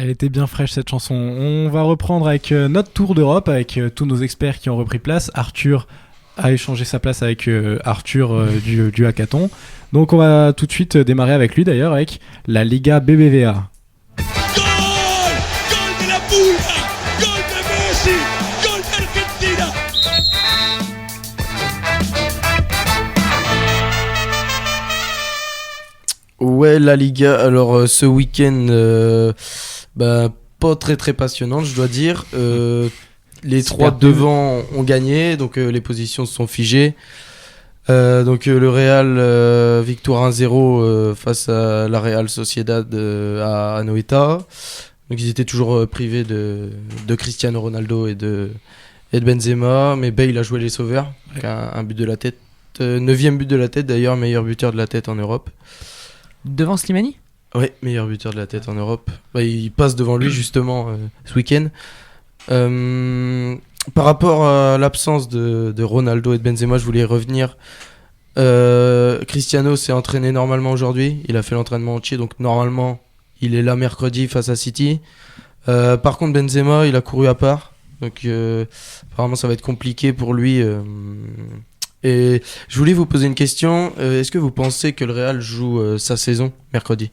Elle était bien fraîche cette chanson. On va reprendre avec notre tour d'Europe, avec tous nos experts qui ont repris place. Arthur a échangé sa place avec Arthur du Hackathon. Donc on va tout de suite démarrer avec lui d'ailleurs, avec la Liga BBVA. Gol de la Pulga, gol de Messi, gol de Argentina. Ouais, la Liga, alors ce week-end, pas très passionnant, je dois dire. Les trois devant ont gagné, donc les positions se sont figées. Donc le Real, victoire 1-0 face à la Real Sociedad à Anoeta. Donc ils étaient toujours privés de Cristiano Ronaldo et de Benzema, mais Bale a joué les sauveurs, avec un but de la tête. 9e but de la tête d'ailleurs, meilleur buteur de la tête en Europe. Devant Slimani ? Ouais, meilleur buteur de la tête en Europe. Il passe devant lui justement ce week-end. Par rapport à l'absence de Ronaldo et de Benzema, je voulais revenir. Cristiano s'est entraîné normalement aujourd'hui. Il a fait l'entraînement entier, donc normalement il est là mercredi face à City. Par contre Benzema, il a couru à part. Donc apparemment ça va être compliqué pour lui. Et je voulais vous poser une question. Est-ce que vous pensez que le Real joue sa saison mercredi ?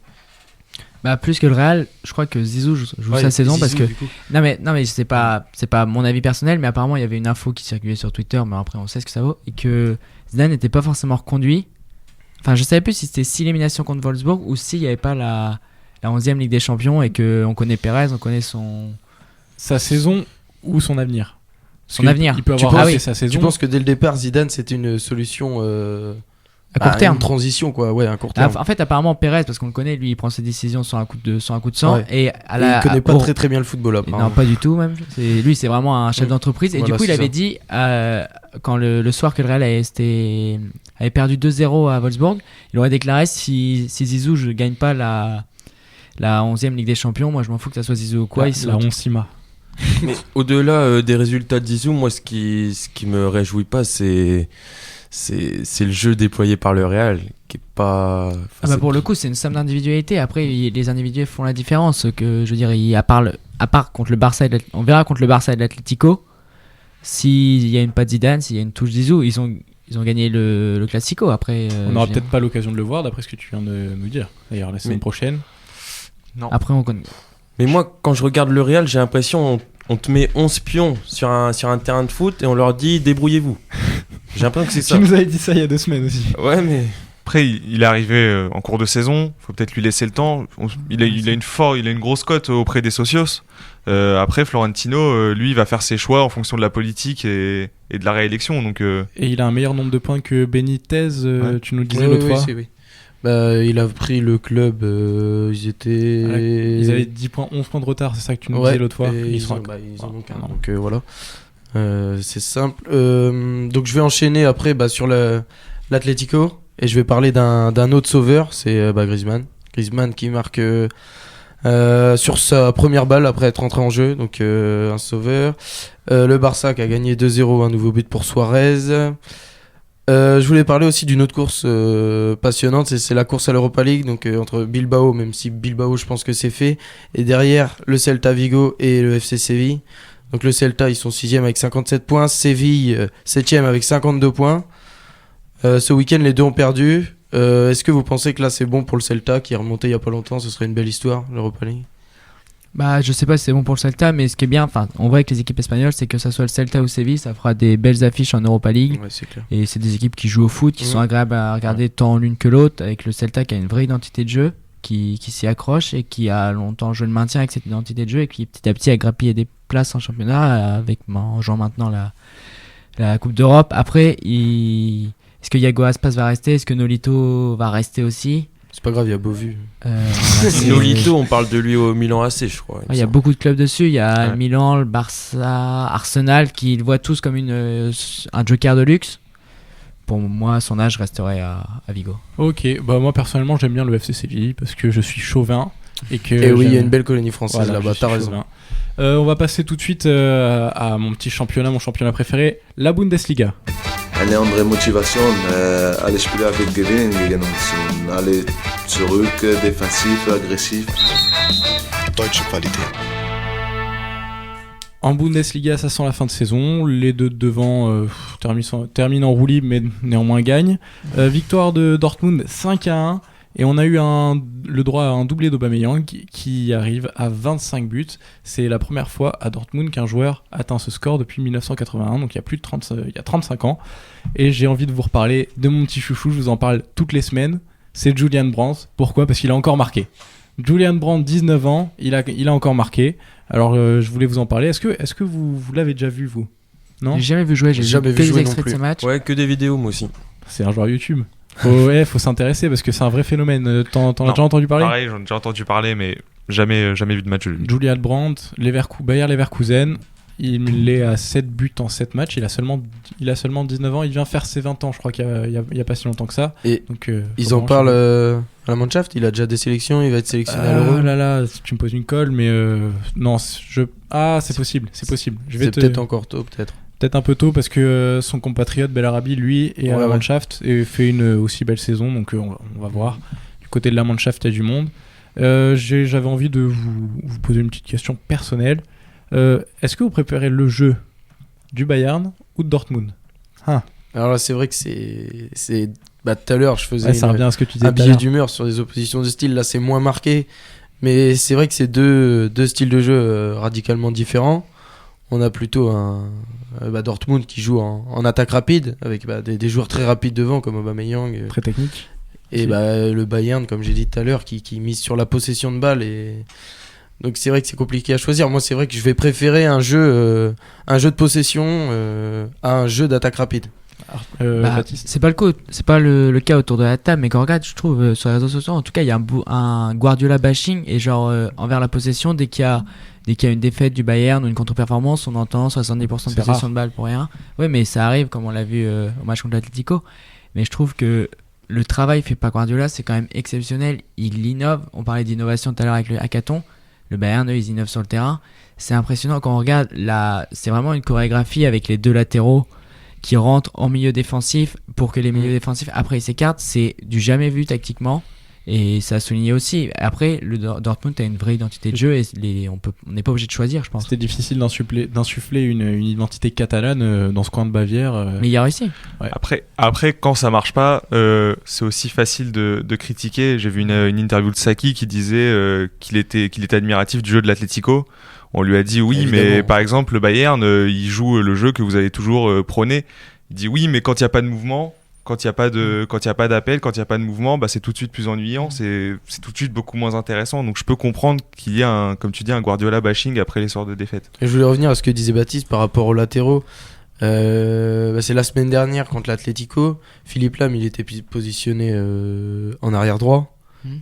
Plus que le Real, je crois que Zizou joue sa saison Zizou, parce que non mais c'est pas mon avis personnel, mais apparemment il y avait une info qui circulait sur Twitter, mais après on sait ce que ça vaut, et que Zidane n'était pas forcément reconduit. Enfin, je savais plus si c'était 6 éliminations contre Wolfsburg ou s'il n'y avait pas la 11e Ligue des Champions et que on connaît Pérez, on connaît sa saison ou son avenir. Avenir. Il peut avoir raté sa saison. Tu penses que dès le départ Zidane c'était une solution à court terme, une transition quoi, ouais, à court terme. En fait, apparemment Pérez, parce qu'on le connaît, lui, il prend ses décisions sur un coup de sang, ouais. Et il connaît pas très bien le football apparemment. Non, pas du tout même. Lui, c'est vraiment un chef d'entreprise. Et voilà, du coup, il avait dit quand le soir que le Real avait perdu 2-0 à Wolfsburg, il aurait déclaré si Zizou ne gagne pas la 11e Ligue des Champions, moi je m'en fous que ça soit Zizou ou quoi. La 11e. Mais au-delà des résultats de Zizou, moi ce qui me réjouit pas, c'est le jeu déployé par le Real qui est pas. Pour le coup, c'est une somme d'individualité. Après, les individus font la différence. Que je veux dire, à part contre le Barça, on verra contre le Barça et l'Atlético. S'il y a une patte Zidane, s'il y a une touche Zizou, ils ont gagné le Classico. Après, on n'aura peut-être pas l'occasion de le voir, d'après ce que tu viens de nous dire. D'ailleurs, la semaine prochaine. Non. Après, on connaît. Mais moi, quand je regarde le Real, j'ai l'impression on te met 11 pions sur un terrain de foot et on leur dit débrouillez-vous. J'ai l'impression que c'est ça. Tu nous avais dit ça il y a 2 semaines aussi. Ouais, mais après il est arrivé en cours de saison, faut peut-être lui laisser le temps. Il a une grosse cote auprès des socios. Après Florentino, lui, il va faire ses choix en fonction de la politique et de la réélection. Donc, Et il a un meilleur nombre de points que Benitez, tu nous le disais l'autre fois. Oui. Il a pris le club, ils avaient 10 points, 11 points de retard, c'est ça que tu nous disais l'autre fois. Ils en ont qu'un, donc voilà. C'est simple. Donc je vais enchaîner après sur l'Atlético et je vais parler d'un autre sauveur, c'est Griezmann. Griezmann qui marque sur sa première balle après être entré en jeu, donc un sauveur. Le Barça qui a gagné 2-0, un nouveau but pour Suarez. Je voulais parler aussi d'une autre course passionnante, c'est la course à l'Europa League, donc entre Bilbao, même si Bilbao je pense que c'est fait, et derrière le Celta Vigo et le FC Séville. Donc le Celta ils sont 6e avec 57 points, Séville 7e avec 52 points. Ce week-end les deux ont perdu. Est-ce que vous pensez que là c'est bon pour le Celta qui est remonté il y a pas longtemps, ce serait une belle histoire l'Europa League? Je sais pas si c'est bon pour le Celta, mais ce qui est bien, on voit avec les équipes espagnoles, c'est que ça soit le Celta ou Séville, ça fera des belles affiches en Europa League. Ouais, c'est clair. Et c'est des équipes qui jouent au foot, qui sont agréables à regarder tant l'une que l'autre, avec le Celta qui a une vraie identité de jeu, qui s'y accroche et qui a longtemps joué le maintien avec cette identité de jeu et qui petit à petit a grappillé des places en championnat en jouant maintenant la Coupe d'Europe. Après, est-ce que Iago Aspas va rester? Est-ce que Nolito va rester aussi? C'est pas grave, il y a Beauvu. Nolito, on parle de lui au Milan AC, je crois. Il y a beaucoup de clubs dessus. Il y a Milan, le Barça, Arsenal, qui le voient tous comme un joker de luxe. Pour moi, son âge resterait à Vigo. Ok, moi personnellement, j'aime bien le FC Séville parce que je suis chauvin. Et oui, il y a une belle colonie française là-bas, t'as raison. On va passer tout de suite à mon championnat préféré, la Bundesliga. Eine andere Motivation, alle Spieler wird gewinnen gegen uns und alle zurück, defensiv, aggressiv. Deutsche Qualität. En Bundesliga, ça sent la fin de saison. Les deux de devant terminent en roue libre, mais néanmoins gagnent. Victoire de Dortmund 5-1. Et on a eu le droit à un doublé d'Aubameyang qui arrive à 25 buts. C'est la première fois à Dortmund qu'un joueur atteint ce score depuis 1981, donc il y a 35 ans. Et j'ai envie de vous reparler de mon petit chouchou, je vous en parle toutes les semaines. C'est Julian Brandt. Pourquoi ? Parce qu'il a encore marqué. Julian Brandt, 19 ans, il a encore marqué. Alors je voulais vous en parler. Est-ce que vous l'avez déjà vu, vous ? Non ? J'ai jamais vu jouer, j'ai Jamais vu que vu des jouer extraits non de ce plus. match. Ouais, que des vidéos, moi aussi. C'est un joueur YouTube. Faut s'intéresser parce que c'est un vrai phénomène. T'en as Non. déjà entendu parler ? Pareil, j'en ai déjà entendu parler, mais jamais vu de match de lui. Julian Brandt, Bayer Leverkusen, il est à 7 buts en 7 matchs, il a seulement 19 ans, il vient faire ses 20 ans, je crois qu'il y a pas si longtemps que ça. Et Donc, ils en parlent à la Mannschaft, il a déjà des sélections, il va être sélectionné à l'Euro. Ah là là, tu me poses une colle, mais non, c'est possible. Je vais C'est peut-être encore tôt, peut-être un peu tôt parce que son compatriote Belarabi, lui, est à la Mannschaft et fait une aussi belle saison, donc on va voir. Du côté de la Mannschaft, il y a du monde. J'avais envie de vous poser une petite question personnelle. Est-ce que vous préférez le jeu du Bayern ou de Dortmund ? Alors là, c'est vrai que c'est tout à l'heure, je faisais Ça revient à ce que tu disais un tout à billet l'heure. d'humeur sur des oppositions de style. Là, c'est moins marqué. Mais c'est vrai que c'est deux styles de jeu radicalement différents. On a plutôt un Dortmund qui joue en attaque rapide, avec des joueurs très rapides devant, comme Aubameyang. Très technique. Et le Bayern, comme j'ai dit tout à l'heure, qui mise sur la possession de balle. Donc c'est vrai que c'est compliqué à choisir. Moi, c'est vrai que je vais préférer un jeu de possession à un jeu d'attaque rapide. Baptiste. C'est pas le cas autour de la table, mais quand on regarde, je trouve sur les réseaux sociaux, en tout cas, il y a un Guardiola bashing et genre envers la possession dès qu'il y a une défaite du Bayern ou une contre-performance, on entend 70% de C'est possession rare. de balle pour rien. Ouais, mais ça arrive, comme on l'a vu au match contre l'Atlético. Mais je trouve que le travail fait par Guardiola, c'est quand même exceptionnel. Il innove. On parlait d'innovation tout à l'heure avec le hackathon. Le Bayern, eux, ils innovent sur le terrain. C'est impressionnant quand on regarde. C'est vraiment une chorégraphie avec les deux latéraux qui rentrent en milieu défensif pour que les milieux défensifs après ils s'écartent. C'est du jamais vu tactiquement et ça a souligné aussi. Après, le Dortmund a une vraie identité de jeu et on n'est pas obligé de choisir, je pense. C'était difficile d'insuffler une identité catalane dans ce coin de Bavière. Mais il a réussi. Ouais. Après, quand ça marche pas, c'est aussi facile de critiquer. J'ai vu une interview de Saki qui disait qu'il était admiratif du jeu de l'Atlético. On lui a dit oui, Évidemment. mais par exemple le Bayern, il joue le jeu que vous avez toujours prôné. Il dit oui, mais quand il y a pas de mouvement, quand il y a pas d'appel, quand il y a pas de mouvement, c'est tout de suite plus ennuyant, c'est tout de suite beaucoup moins intéressant. Donc je peux comprendre qu'il y ait comme tu dis, un Guardiola bashing après les soirs de défaite. Et je voulais revenir à ce que disait Baptiste par rapport aux latéraux. C'est la semaine dernière contre l'Atlético. Philippe Lam, il était positionné en arrière droit.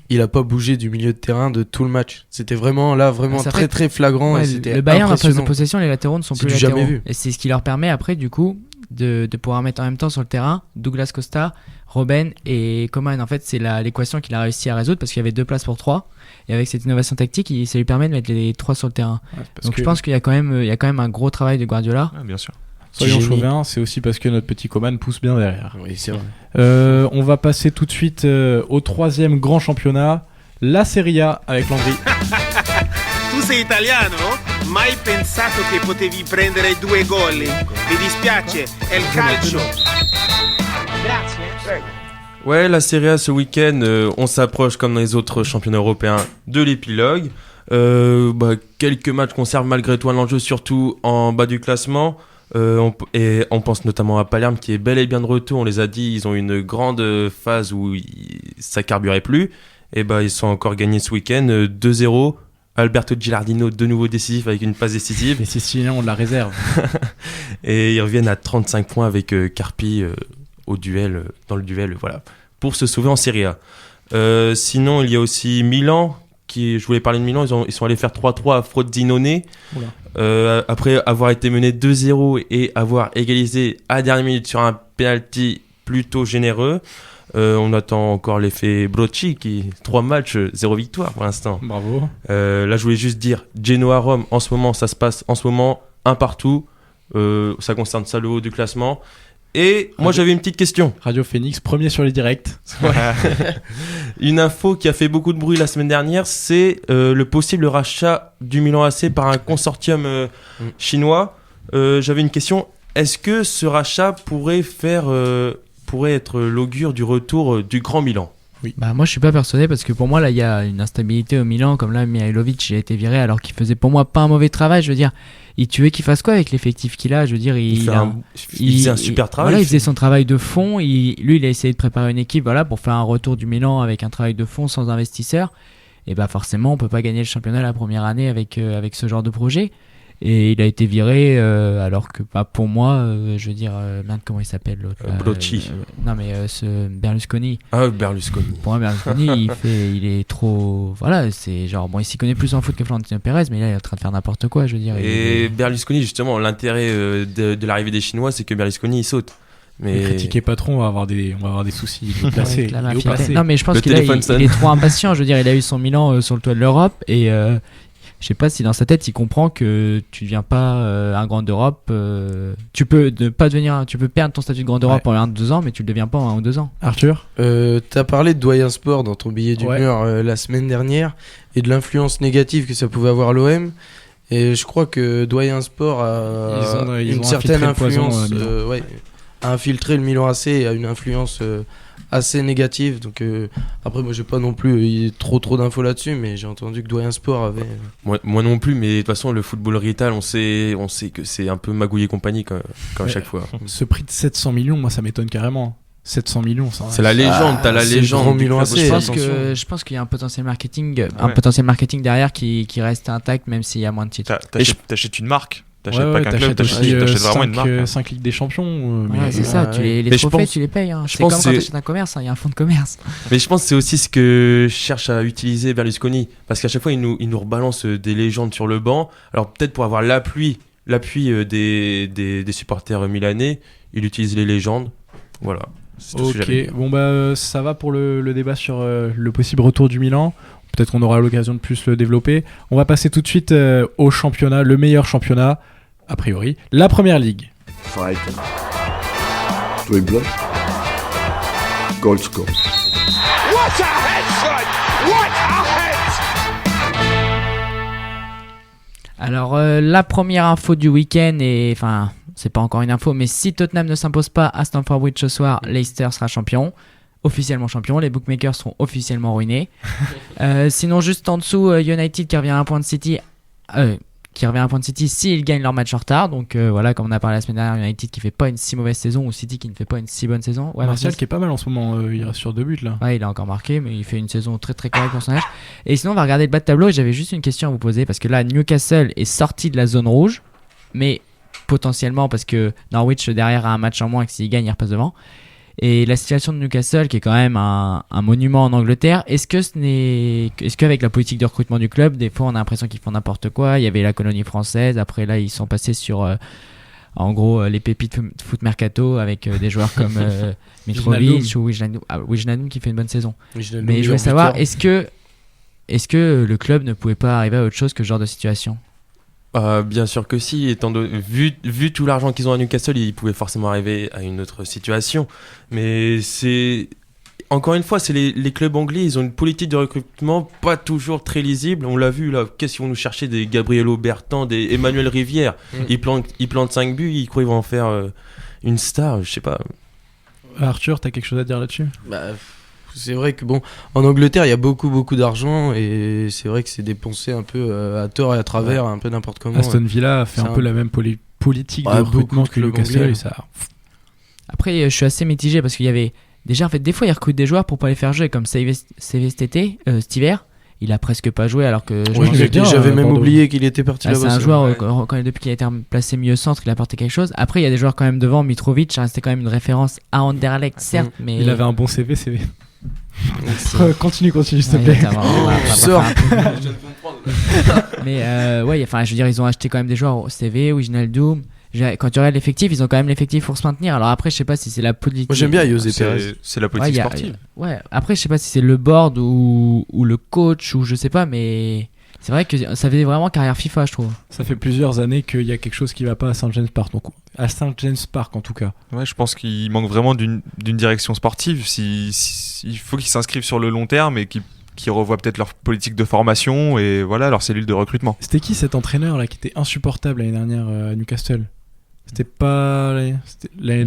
Il a pas bougé du milieu de terrain de tout le match. C'était vraiment Ça très fait- très flagrant. Ouais, Et c'était le Bayern, en phase de impressionnant. possession, les latéraux ne sont C'est plus du jamais latéraux. vu. Et c'est ce qui leur permet après, du coup, de pouvoir mettre en même temps sur le terrain Douglas Costa, Robben et Coman. En fait, c'est l'équation qu'il a réussi à résoudre parce qu'il y avait 2 places pour 3. Et avec cette innovation tactique, ça lui permet de mettre les 3 sur le terrain. Donc je pense qu'il y a quand même un gros travail de Guardiola. Ah, bien sûr. Soyons Génie. chauvins, c'est aussi parce que notre petit Coman pousse bien derrière. Oui, c'est vrai. On va passer tout de suite au 3e grand championnat, la Serie A avec Landry. Tu sei italiano? Mai pensato che potevi prendere 2 gol? Mi dispiace, è il calcio. Grazie. Ouais, la Serie A ce week-end, on s'approche comme dans les autres championnats européens de l'épilogue. Quelques matchs conservent malgré tout un enjeu, surtout en bas du classement. On pense notamment à Palerme qui est bel et bien de retour. On les a dit, ils ont une grande phase où ça carburait plus. Et ils sont encore gagnés ce week-end 2-0. Alberto Gilardino de nouveau décisif avec une passe décisive. Les Siciliens ont de la réserve. Et ils reviennent à 35 points avec Carpi dans le duel, voilà, pour se sauver en Serie A. Sinon, il y a aussi Milan. Je voulais parler de Milan, ils sont allés faire 3-3 à Frosinone. Après avoir été mené 2-0 et avoir égalisé à la dernière minute sur un penalty plutôt généreux. On attend encore l'effet Brocchi qui 3 matchs, 0 victoire pour l'instant. Bravo. Là je voulais juste dire Genoa-Rome, ça se passe en ce moment 1 partout. Ça concerne ça le haut du classement. Et moi j'avais une petite question. Radio Phoenix, premier sur les directs. Une info qui a fait beaucoup de bruit la semaine dernière, c'est le possible rachat du Milan AC par un consortium chinois. J'avais une question. Est-ce que ce rachat pourrait être l'augure du retour du Grand Milan ? Bah moi je suis pas persuadé parce que pour moi là il y a une instabilité au Milan, comme là Mihailovic il a été viré alors qu'il faisait pour moi pas un mauvais travail. Je veux dire, tu veux qu'il fasse quoi avec l'effectif qu'il a? Je veux dire, il faisait un super travail. Voilà, il faisait son travail de fond. Lui il a essayé de préparer une équipe pour faire un retour du Milan avec un travail de fond sans investisseurs. Et bah forcément on peut pas gagner le championnat la première année avec ce genre de projet. Et il a été viré alors que pour moi je veux dire merde, comment il s'appelle l'autre Blocchi. Non mais ce Berlusconi. Ah Berlusconi. Pour moi Berlusconi il est trop, voilà, c'est genre bon, il s'y connaît plus en foot que Florentino Pérez, mais là il est en train de faire n'importe quoi, je veux dire. Et Berlusconi justement, l'intérêt de l'arrivée des Chinois, c'est que Berlusconi il saute. Mais critiquez pas trop, on va avoir des soucis de placer. Non mais je pense qu'il est trop impatient. Je veux dire, il a eu son Milan sur le toit de l'Europe et je sais pas si dans sa tête il comprend que tu deviens pas un grand d'Europe. Tu peux perdre ton statut de grand d'Europe en 1 ou 2 ans, mais tu le deviens pas en 1 ou 2 ans. Arthur, t'as parlé de Doyen Sport dans ton billet d'humeur la semaine dernière et de l'influence négative que ça pouvait avoir à l'OM. Et je crois que Doyen Sport a une certaine influence, a infiltré le Milan AC et a une influence assez négative. Donc après moi j'ai pas non plus trop d'infos là-dessus, mais j'ai entendu que Doyen Sport avait moi non plus, mais de toute façon le football retail on sait que c'est un peu magouille et compagnie comme à chaque fois. Ce prix de 700 millions, moi ça m'étonne carrément. 700 millions, ça. C'est la légende, t'as la légende du Milan AC. Je pense qu'il y a un potentiel marketing derrière qui reste intact même s'il y a moins de titres. T'achètes une marque. T'achètes pas qu'un club, t'achètes vraiment une marque. 5 Ligues des Champions. C'est ça, les trophées, tu les payes. C'est comme quand t'achètes un commerce, il y a un fonds de commerce. Mais je pense que c'est aussi ce que cherche à utiliser Berlusconi. Parce qu'à chaque fois, il nous rebalance des légendes sur le banc. Alors peut-être pour avoir l'appui des supporters milanais, il utilise les légendes. Voilà. Ok, bon ça va pour le débat sur le possible retour du Milan. Peut-être qu'on aura l'occasion de plus le développer. On va passer tout de suite au championnat, le meilleur championnat, a priori, la Première Ligue. Fight, dribble, goal score. What a headshot! What a head! Alors la première info du week-end c'est pas encore une info, mais si Tottenham ne s'impose pas à Stamford Bridge ce soir, Leicester sera officiellement champion, les bookmakers seront officiellement ruinés. Sinon juste en dessous, United qui revient à un point de City, s'ils gagnent leur match en retard. Donc voilà, comme on a parlé la semaine dernière, United qui fait pas une si mauvaise saison ou City qui ne fait pas une si bonne saison. Martial qui est pas mal en ce moment, il reste sur 2 buts là. Ouais, il a encore marqué, mais il fait une saison très très correcte pour son âge. Et sinon on va regarder le bas de tableau et j'avais juste une question à vous poser parce que là Newcastle est sorti de la zone rouge, mais potentiellement parce que Norwich derrière a un match en moins et que s'il gagne il repasse devant. Et la situation de Newcastle qui est quand même un monument en Angleterre, est-ce qu'avec la politique de recrutement du club, des fois on a l'impression qu'ils font n'importe quoi? Il y avait la colonie française, après là ils sont passés sur en gros les pépites foot mercato avec des joueurs comme Mitrovic ou Wijnaldum qui fait une bonne saison. Mais je voulais savoir, est-ce que le club ne pouvait pas arriver à autre chose que ce genre de situation? Bien sûr que si, vu tout l'argent qu'ils ont à Newcastle, ils pouvaient forcément arriver à une autre situation. Mais encore une fois, c'est les clubs anglais, ils ont une politique de recrutement pas toujours très lisible. On l'a vu là, qu'est-ce qu'ils vont nous chercher, des Gabriel Bertrand, des Emmanuel Rivière. Ils plantent 5 buts, ils croient qu'ils vont en faire une star, je sais pas. Arthur, t'as quelque chose à dire là-dessus? C'est vrai que en Angleterre il y a beaucoup d'argent et c'est vrai que c'est dépensé un peu à tort et à travers, un peu n'importe comment. Aston Villa a fait un peu la même politique de recrutement que Newcastle et ça. Après je suis assez mitigé parce qu'il y avait déjà en fait des fois ils recrutent des joueurs pour pas les faire jouer comme CV cet hiver. Il a presque pas joué alors que j'avais même oublié qu'il était parti là-bas. C'est un joueur depuis qu'il a été placé milieu centre, il a apporté quelque chose. Après il y a des joueurs quand même devant, Mitrovic restait quand même une référence à Anderlecht certes, mais il avait un bon CV. Continue s'il te plaît. Mais je veux dire ils ont acheté quand même des joueurs CV, Wijnaldum. Quand tu regardes l'effectif, ils ont quand même l'effectif pour se maintenir. Alors après je sais pas si c'est la politique. Moi j'aime bien José Pérez. C'est la politique sportive. Après je sais pas si c'est le board ou le coach ou je sais pas, mais C'est vrai que ça fait vraiment carrière FIFA, je trouve. Ça fait plusieurs années qu'il y a quelque chose qui va pas à St. James Park, donc à St. James Park en tout cas. Ouais, je pense qu'il manque vraiment d'une direction sportive. Il faut qu'ils s'inscrivent sur le long terme et qu'ils revoient peut-être leur politique de formation et voilà leur cellule de recrutement. C'était qui cet entraîneur là qui était insupportable l'année dernière à Newcastle? C'était pas l'année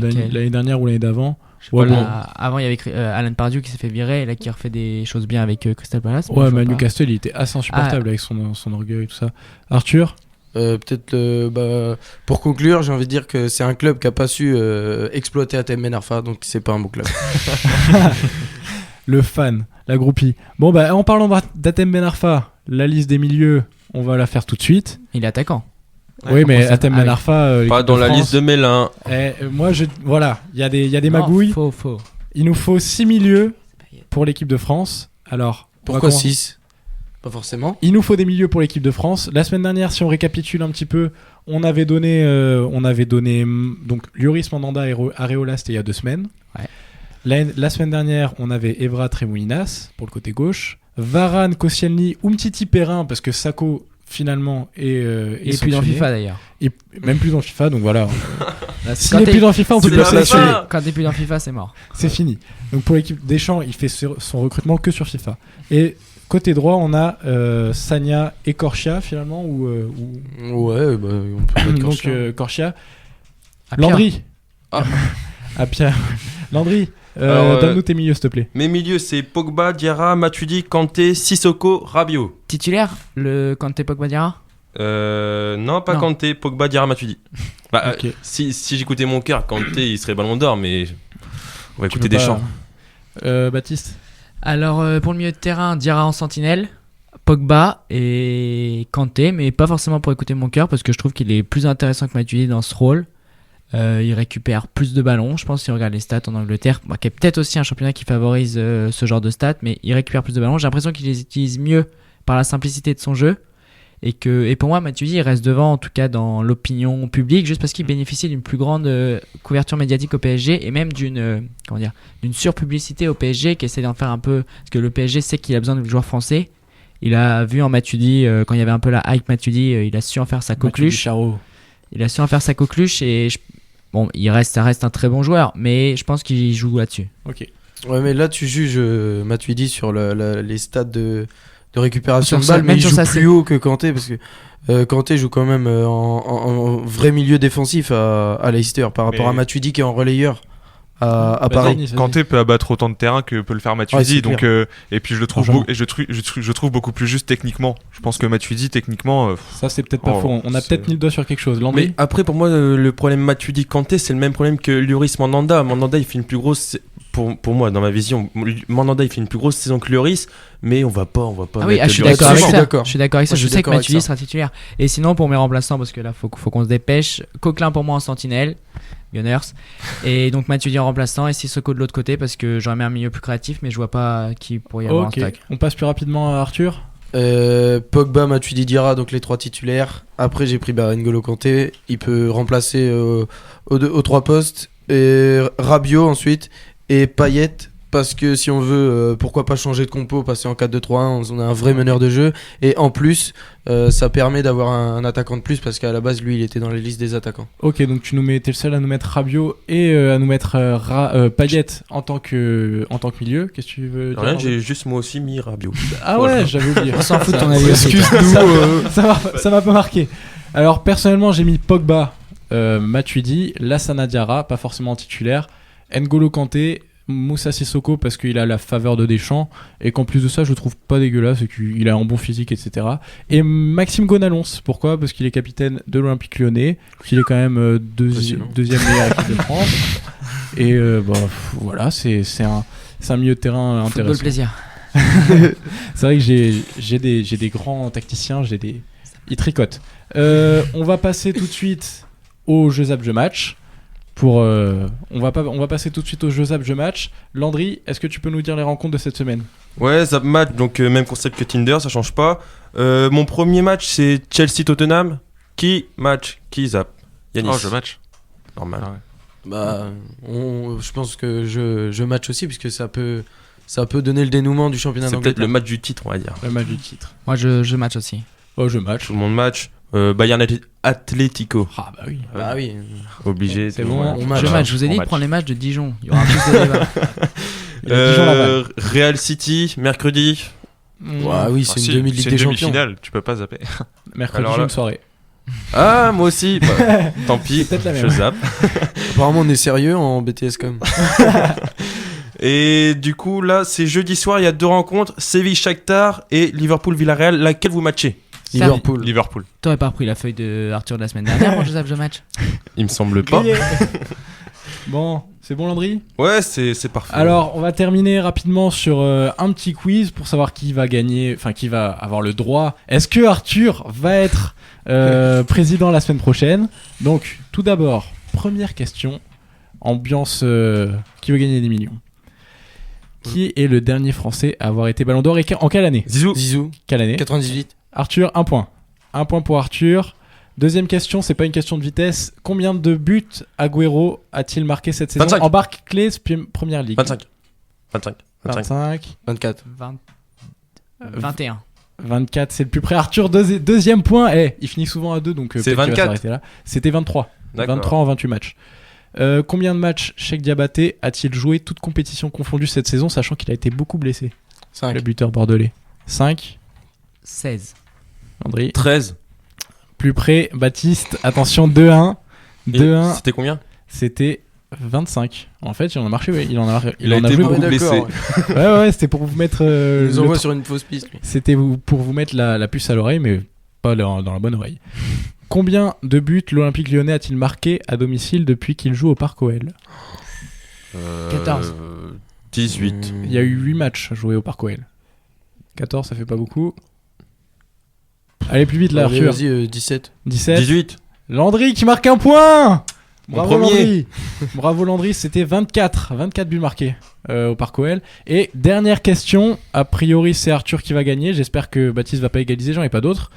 dernière ou l'année d'avant? Ouais, bon. Avant, il y avait Alan Pardew qui s'est fait virer et là qui refait des choses bien avec Crystal Palace. Ouais, mais à Newcastle, il était assez insupportable avec son orgueil et tout ça. Arthur? Peut-être pour conclure, j'ai envie de dire que c'est un club qui a pas su exploiter ATM Ben Arfa, donc c'est pas un bon club. Le fan, la groupie. Bon, bah, en parlant d'Atem Ben Arfa, la liste des milieux, on va la faire tout de suite. Il est attaquant. Oui, mais Atem Ben Arfa. Pas dans la liste de Mélin. Moi, voilà, il y a des magouilles. Faux. Il nous faut 6 milieux pour l'équipe de France. Alors, pourquoi 6 ? Pas forcément. Il nous faut des milieux pour l'équipe de France. La semaine dernière, si on récapitule un petit peu, on avait donné donc Lloris, Mandanda, Areola, c'était il y a 2 semaines. Ouais. La semaine dernière, on avait Evra, Tremoulinas pour le côté gauche. Varane, Koscielny, Umtiti, Perrin, parce que Sakho finalement est plus dans FIFA d'ailleurs. Et même plus dans FIFA, donc voilà. S'il n'est plus dans FIFA, on peut pas sélectionner. Quand t'es plus dans FIFA, c'est mort. C'est fini. Donc pour l'équipe Deschamps, il fait son recrutement que sur FIFA. Et côté droit, on a Sagna et Corchia finalement Ouais, bah, on peut mettre Corchia. Donc Corchia. À Landry. Ah. À Pierre. Landry. Donne-nous tes milieux, s'il te plaît. Mes milieux, c'est Pogba, Diarra, Matuidi, Kanté, Sissoko, Rabiot. Titulaire, le Kanté, Pogba, Diarra? Non, pas Kanté, Pogba, Diarra, Matuidi. Bah, Okay. Si j'écoutais mon cœur, Kanté, il serait Ballon d'Or, mais on va écouter Deschamps. Baptiste. Alors, pour le milieu de terrain, Diarra en sentinelle, Pogba et Kanté, mais pas forcément pour écouter mon cœur, parce que je trouve qu'il est plus intéressant que Matuidi dans ce rôle. Il récupère plus de ballons, je pense, si on regarde les stats en Angleterre, qui est peut-être aussi un championnat qui favorise ce genre de stats, mais il récupère plus de ballons. J'ai l'impression qu'il les utilise mieux par la simplicité de son jeu, et pour moi, Matuidi il reste devant, en tout cas dans l'opinion publique, juste parce qu'il bénéficie d'une plus grande couverture médiatique au PSG, et même d'une surpublicité au PSG qui essaie d'en faire un peu, parce que le PSG sait qu'il a besoin de joueurs français. Il a vu en Matuidi, quand il y avait un peu la hype Matuidi, il a su en faire sa coqueluche. Il a su en faire sa coqueluche et bon, ça reste un très bon joueur, mais je pense qu'il joue là-dessus. Ok. Ouais, mais là tu juges Matuidi sur les stats de récupération de Sur ça, balles, mais même il sur joue ça, plus haut que Kanté parce que Kanté joue quand même en vrai milieu défensif à Leicester par rapport à Matuidi qui est en relayeur à Paris. Kanté peut abattre autant de terrain que peut le faire Matuidi, Ouais, donc et puis je le trouve je trouve beaucoup plus juste techniquement. Je pense que Matuidi techniquement ça c'est peut-être pas faux. On a peut-être mis le doigt sur quelque chose. Landry. Mais après pour moi le problème Matuidi-Kanté c'est le même problème que Lloris Mandanda. Mandanda il fait une plus grosse pour moi dans ma vision Mandanda il fait une plus grosse saison que Lloris, mais on va pas ah oui, je suis d'accord avec ça. Je suis d'accord avec ça. Je sais que Matuidi sera titulaire. Et sinon pour mes remplaçants, parce que là faut qu'on se dépêche, Coquelin pour moi en sentinelle, Gunners, et donc Matuidi en remplaçant et Sissoko de l'autre côté, parce que j'aurais mis un milieu plus créatif, mais je vois pas qui pourrait y avoir en stack. On passe plus rapidement à Arthur. Pogba, Matuidi, Diarra, donc les 3 titulaires. Après j'ai pris N'Golo Kanté, il peut remplacer aux 3 postes, et Rabiot ensuite et Payet, parce que si on veut pourquoi pas changer de compo, passer en 4-2-3-1, on a un vrai meneur de jeu, et en plus ça permet d'avoir un attaquant de plus, parce qu'à la base lui il était dans les listes des attaquants. Ok, donc t'es le seul à nous mettre Rabiot et à nous mettre Payet en tant que milieu. Qu'est-ce que tu veux dire? Rien, j'ai juste moi aussi mis Rabiot. Ah voilà. Ouais, j'avais oublié. On s'en fout de ton avis. Excuse-nous. Ça m'a pas marqué. Alors personnellement j'ai mis Pogba, Matuidi, Lassana Diarra, pas forcément titulaire, N'Golo Kanté, Moussa Sissoko parce qu'il a la faveur de Deschamps et qu'en plus de ça je trouve pas dégueulasse et qu'il a un bon physique, etc. Et Maxime Gonalons, pourquoi? Parce qu'il est capitaine de l'Olympique Lyonnais, qu'il est quand même deuxième meilleure équipe de France, et voilà, c'est un milieu de terrain intéressant. Football plaisir. C'est vrai que j'ai des grands tacticiens, ils tricotent. On va passer tout de suite au jeu zap jeu match. On va passer tout de suite au jeu zap jeu match. Landry, est-ce que tu peux nous dire les rencontres de cette semaine? Ouais, zap match, donc même concept que Tinder, ça change pas. Mon premier match c'est Chelsea-Tottenham. Qui zap? Yanis. Oh, jeu match. Normal. Ah ouais. Bah, je pense que je match aussi, puisque ça peut Ça peut donner le dénouement du championnat C'est peut-être d'Angleterre. le match du titre, on va dire. Le match du titre. Moi, je match aussi. Oh, je match. Tout le monde match. Bayern Atlético. Ah bah oui. Bah oui. Obligé. C'est tout le bon. monde. On match. Je match. Je vous ai On dit de match. prendre les matchs de Dijon. Il y aura plus de débat. Il y a Dijon-Laval. Real City, mercredi. Ouais, oui, c'est Ah, si, une demi-Ligue c'est des une Champions. demi-finale, tu peux pas zapper. Mercredi, Alors j'ai là- une soirée. Ah, moi aussi. Bah, tant pis, C'est peut-être la je même. zappe. Apparemment, on est sérieux en BTS.com. Et du coup, là, c'est jeudi soir, il y a 2 rencontres, Séville-Shakhtar et Liverpool-Villarreal. Laquelle vous matchez? Liverpool. Liverpool. T'aurais pas repris la feuille de Arthur de la semaine dernière pour je match. Il me semble pas. Grillé. Bon, c'est bon Landry. Ouais, c'est parfait. Alors, on va terminer rapidement sur un petit quiz pour savoir qui va gagner, enfin qui va avoir le droit. Est-ce que Arthur va être président la semaine prochaine? Donc, tout d'abord, première question, ambiance qui veut gagner des millions. Qui est le dernier Français à avoir été Ballon d'Or et en quelle année? Zizou. Zizou, Quelle année? 98. Arthur, 1 point. 1 point pour Arthur. Deuxième question, c'est pas une question de vitesse. Combien de buts Agüero a-t-il marqué cette saison 25. en Barclays Première Ligue? 25. 25. 25. 24. 21. 24, c'est le plus près. Arthur, deuxième point. Il finit souvent à 2, donc C'est peut-être qu'il va 24. s'arrêter là. C'était 23. D'accord. 23 en 28 matchs. Combien de matchs Cheikh Diabaté a-t-il joué, toutes compétitions confondues cette saison, sachant qu'il a été beaucoup blessé? 5. Le buteur bordelais. 5. 16. Landry. 13. Plus près, Baptiste. Attention, 2-1. Et 2-1. C'était combien? C'était 25. En fait, il en a marché. Ouais. Il en a été joué beaucoup beaucoup. blessé. Ouais, c'était pour vous mettre. Il nous le envoie tr- sur une fausse piste. Lui. C'était pour vous mettre la puce à l'oreille, mais pas dans la bonne oreille. Combien de buts l'Olympique Lyonnais a-t-il marqué à domicile depuis qu'il joue au Parc OL? 14. 18. Il y a eu 8 matchs joués au Parc OL. 14, ça fait pas beaucoup. Allez plus vite là, Allez, Arthur. vas-y, 17. 17. 18. Landry qui marque un point. Mon Bravo premier. Landry. Bravo Landry, c'était 24 buts marqués au Parc OL. Et dernière question, a priori c'est Arthur qui va gagner, j'espère que Baptiste va pas égaliser, j'en ai pas d'autres.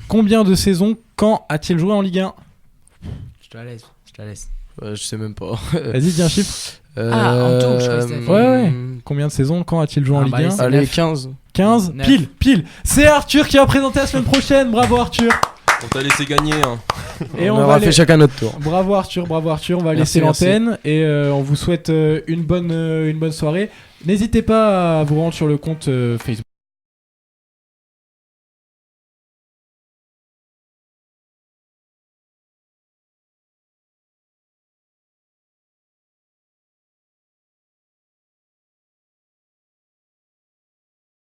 Combien de saisons Caen a-t-il joué en Ligue 1? Je te la laisse. Je sais même pas. Vas-y, dis un chiffre. en tout, je crois que c'était- Ouais. Combien de saisons Caen a-t-il joué en Ah, Ligue bah, 1? c'est Allez, 9. 15. 15. Neuf. Pile. C'est Arthur qui va présenter la semaine prochaine, bravo Arthur. On t'a laissé gagner. Hein. Et on va aura les- fait chacun notre tour. Bravo Arthur, on va Merci, laisser l'antenne et on vous souhaite une bonne soirée. N'hésitez pas à vous rendre sur le compte Facebook.